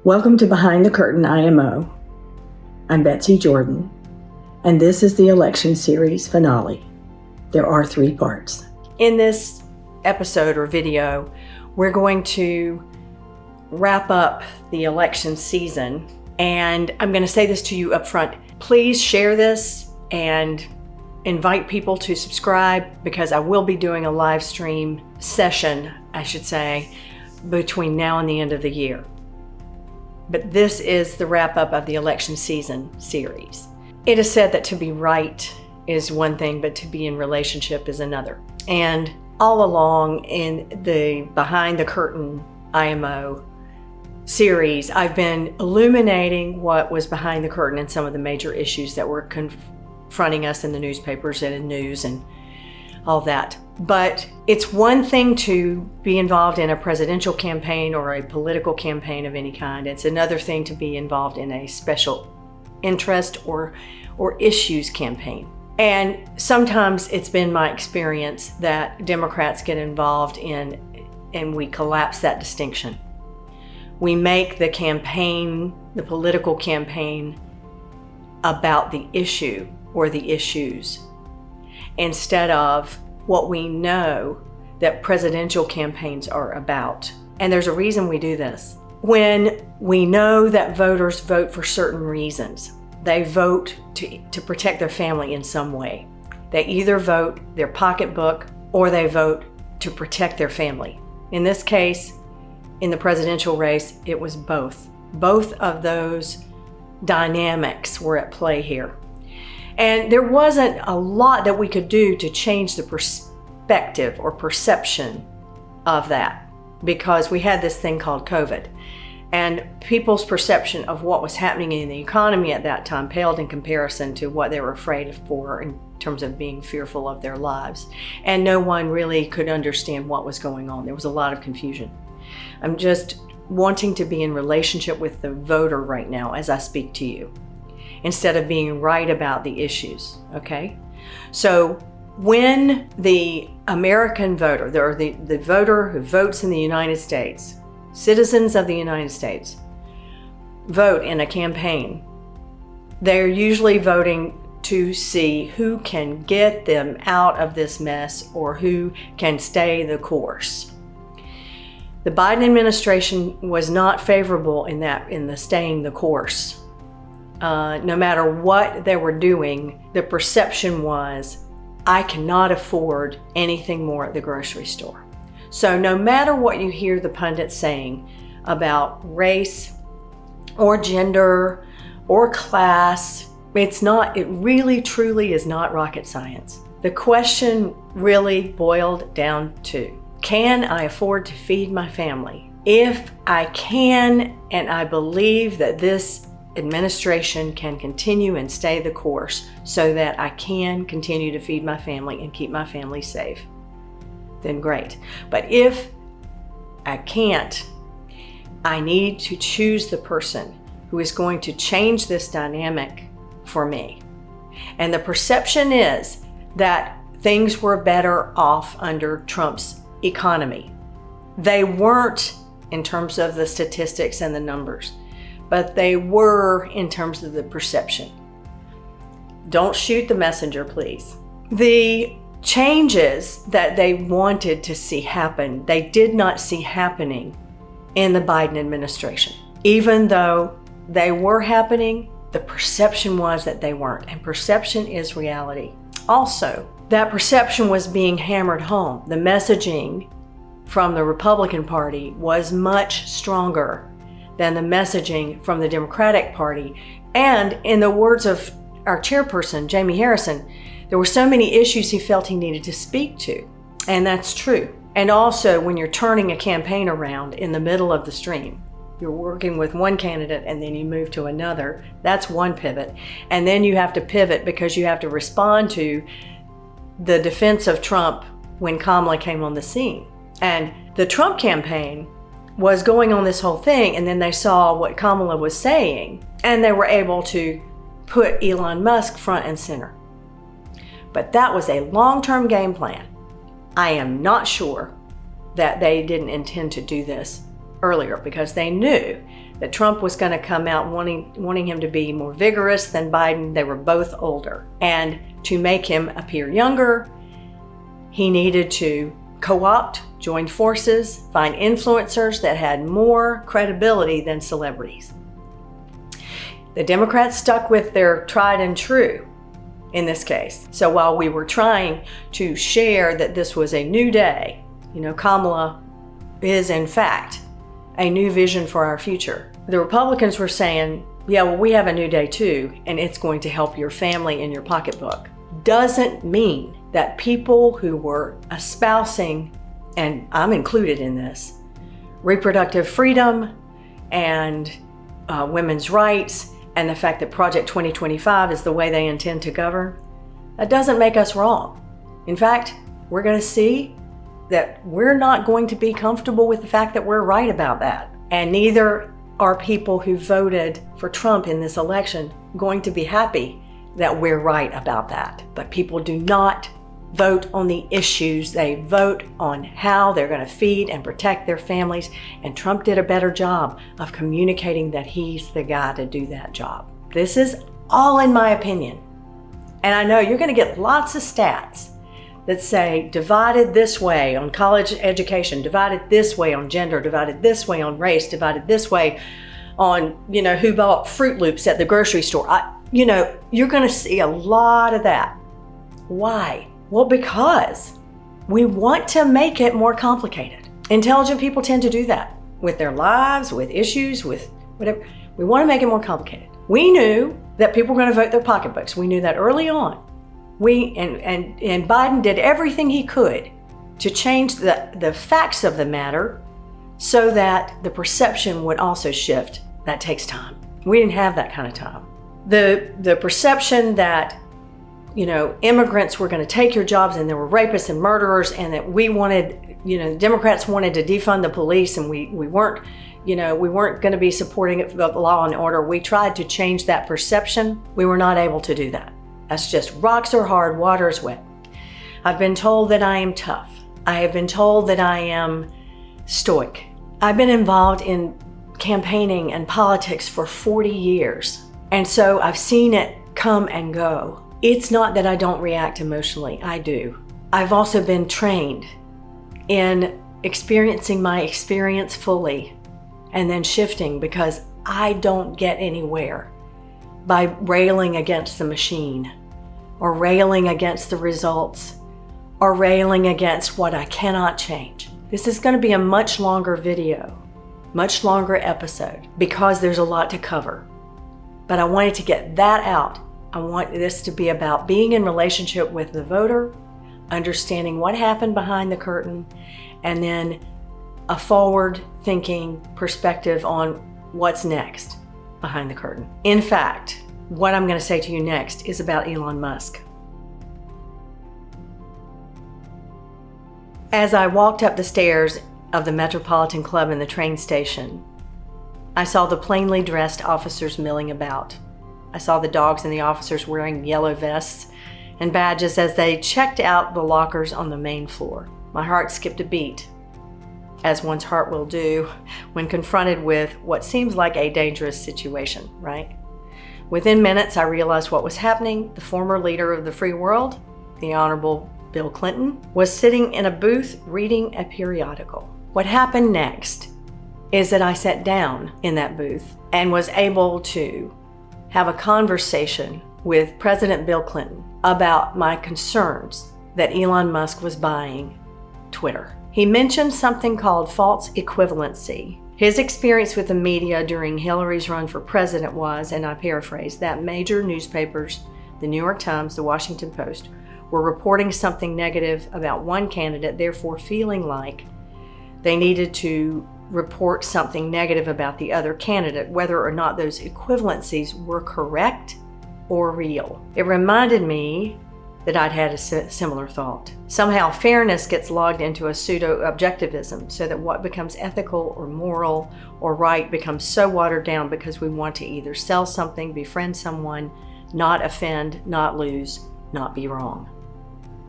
Welcome to Behind the Curtain IMO. I'm Betsy Jordan, and this is the election series finale. There are 3 parts. In this episode or video, we're going to wrap up the election season, and I'm going to say this to you up front. Please share this and invite people to subscribe, because I will be doing a live stream session, I should say, between now and the end of the year. But this is the wrap up of the election season series. It is said that to be right is one thing, but to be in relationship is another. And all along in the Behind the Curtain IMO series, I've been illuminating what was behind the curtain and some of the major issues that were confronting us in the newspapers and in news and all that. But it's one thing to be involved in a presidential campaign or a political campaign of any kind. It's another thing to be involved in a special interest or issues campaign. And sometimes it's been my experience that Democrats get involved in, and we collapse that distinction. We make the campaign, the political campaign, about the issue or the issues, instead of what we know that presidential campaigns are about. And there's a reason we do this. When we know that voters vote for certain reasons, they vote to protect their family in some way. They either vote their pocketbook or they vote to protect their family. In this case, in the presidential race, it was both. Both of those dynamics were at play here. And there wasn't a lot that we could do to change the perspective or perception of that, because we had this thing called COVID. And people's perception of what was happening in the economy at that time paled in comparison to what they were afraid for in terms of being fearful of their lives. And no one really could understand what was going on. There was a lot of confusion. I'm just wanting to be in relationship with the voter right now as I speak to you, instead of being right about the issues, okay? So when the American voter, or the voter who votes in the United States, citizens of the United States, vote in a campaign, they're usually voting to see who can get them out of this mess or who can stay the course. The Biden administration was not favorable in the staying the course. No matter what they were doing, the perception was, I cannot afford anything more at the grocery store. So no matter what you hear the pundits saying about race or gender or class, it really truly is not rocket science. The question really boiled down to, can I afford to feed my family? If I can, and I believe that this administration can continue and stay the course so that I can continue to feed my family and keep my family safe, then great. But if I can't, I need to choose the person who is going to change this dynamic for me. And the perception is that things were better off under Trump's economy. They weren't in terms of the statistics and the numbers, but they were in terms of the perception. Don't shoot the messenger, please. The changes that they wanted to see happen, they did not see happening in the Biden administration. Even though they were happening, the perception was that they weren't, and perception is reality. Also, that perception was being hammered home. The messaging from the Republican Party was much stronger than the messaging from the Democratic Party. And in the words of our chairperson, Jamie Harrison, there were so many issues he felt he needed to speak to. And that's true. And also, when you're turning a campaign around in the middle of the stream, you're working with one candidate and then you move to another, that's one pivot. And then you have to pivot because you have to respond to the defense of Trump when Kamala came on the scene. And the Trump campaign was going on this whole thing, and then they saw what Kamala was saying, and they were able to put Elon Musk front and center. But that was a long-term game plan. I am not sure that they didn't intend to do this earlier, because they knew that Trump was going to come out wanting him to be more vigorous than Biden. They were both older. And to make him appear younger, he needed to co-opt, join forces, find influencers that had more credibility than celebrities. The Democrats stuck with their tried and true in this case. So while we were trying to share that this was a new day, Kamala is in fact a new vision for our future. The Republicans were saying, yeah, well, we have a new day too, and it's going to help your family and your pocketbook. Doesn't mean that people who were espousing, and I'm included in this, reproductive freedom and women's rights, and the fact that Project 2025 is the way they intend to govern, that doesn't make us wrong. In fact, we're going to see that we're not going to be comfortable with the fact that we're right about that. And neither are people who voted for Trump in this election going to be happy that we're right about that. But people do not vote on the issues. They vote on how they're going to feed and protect their families. And Trump did a better job of communicating that he's the guy to do that job. This is all in my opinion. And I know you're going to get lots of stats that say divided this way on college education, divided this way on gender, divided this way on race, divided this way on, who bought Fruit Loops at the grocery store. You're going to see a lot of that. Why? Well, because we want to make it more complicated. Intelligent people tend to do that with their lives, with issues, with whatever. We want to make it more complicated. We knew that people were going to vote their pocketbooks. We knew that early on. And Biden did everything he could to change the facts of the matter so that the perception would also shift. That takes time. We didn't have that kind of time. The perception that immigrants were going to take your jobs and there were rapists and murderers, and that we wanted, Democrats wanted to defund the police, and we weren't going to be supporting the law and order. We tried to change that perception. We were not able to do that. That's just rocks are hard, water is wet. I've been told that I am tough. I have been told that I am stoic. I've been involved in campaigning and politics for 40 years. And so I've seen it come and go. It's not that I don't react emotionally. I do. I've also been trained in experiencing my experience fully and then shifting, because I don't get anywhere by railing against the machine or railing against the results or railing against what I cannot change. This is going to be a much longer video, much longer episode, because there's a lot to cover. But I wanted to get that out. I want this to be about being in relationship with the voter, understanding what happened behind the curtain, and then a forward-thinking perspective on what's next behind the curtain. In fact, what I'm going to say to you next is about Elon Musk. As I walked up the stairs of the Metropolitan Club in the train station, I saw the plainly dressed officers milling about. I saw the dogs and the officers wearing yellow vests and badges as they checked out the lockers on the main floor. My heart skipped a beat, as one's heart will do when confronted with what seems like a dangerous situation, right? Within minutes, I realized what was happening. The former leader of the free world, the Honorable Bill Clinton, was sitting in a booth reading a periodical. What happened next is that I sat down in that booth and was able to have a conversation with President Bill Clinton about my concerns that Elon Musk was buying Twitter. He mentioned something called false equivalency. His experience with the media during Hillary's run for president was, and I paraphrase, that major newspapers, the New York Times, the Washington Post, were reporting something negative about one candidate, therefore feeling like they needed to report something negative about the other candidate, whether or not those equivalencies were correct or real. It reminded me that I'd had a similar thought. Somehow fairness gets logged into a pseudo-objectivism, so that what becomes ethical or moral or right becomes so watered down because we want to either sell something, befriend someone, not offend, not lose, not be wrong.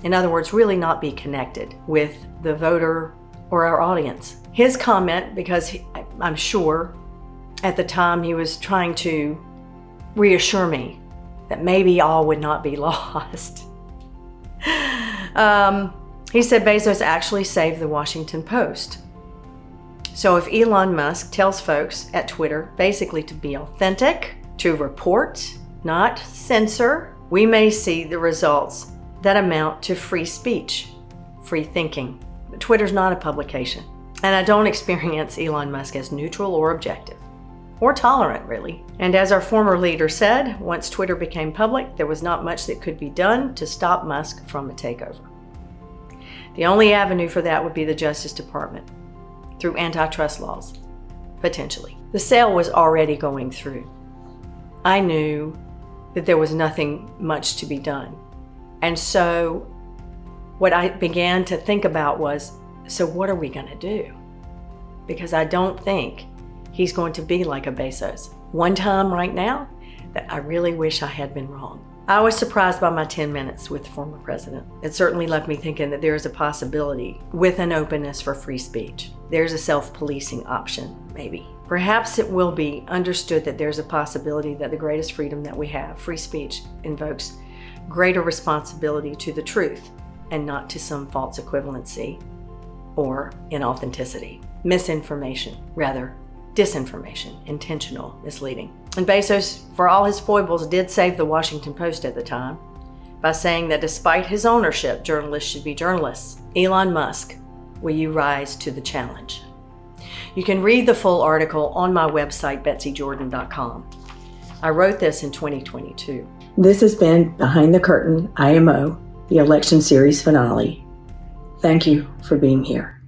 In other words, really not be connected with the voter or our audience. His comment, because I'm sure At the time, he was trying to reassure me that maybe all would not be lost. He said Bezos actually saved the Washington Post. So if Elon Musk tells folks at Twitter basically to be authentic, to report, not censor, we may see the results that amount to free speech, free thinking. Twitter's not a publication. And I don't experience Elon Musk as neutral or objective, or tolerant, really. And as our former leader said, once Twitter became public, there was not much that could be done to stop Musk from a takeover. The only avenue for that would be the Justice Department, through antitrust laws, potentially. The sale was already going through. I knew that there was nothing much to be done. And so what I began to think about was, so what are we going to do? Because I don't think he's going to be like a Bezos. One time right now that I really wish I had been wrong. I was surprised by my 10 minutes with the former president. It certainly left me thinking that there is a possibility with an openness for free speech. There's a self-policing option, maybe. Perhaps it will be understood that there's a possibility that the greatest freedom that we have, free speech, invokes greater responsibility to the truth and not to some false equivalency or inauthenticity. Misinformation, rather disinformation, intentional, misleading. And Bezos, for all his foibles, did save the Washington Post at the time by saying that despite his ownership, journalists should be journalists. Elon Musk, will you rise to the challenge? You can read the full article on my website, betsyjordan.com. I wrote this in 2022. This has been Behind the Curtain IMO, the election series finale. Thank you for being here.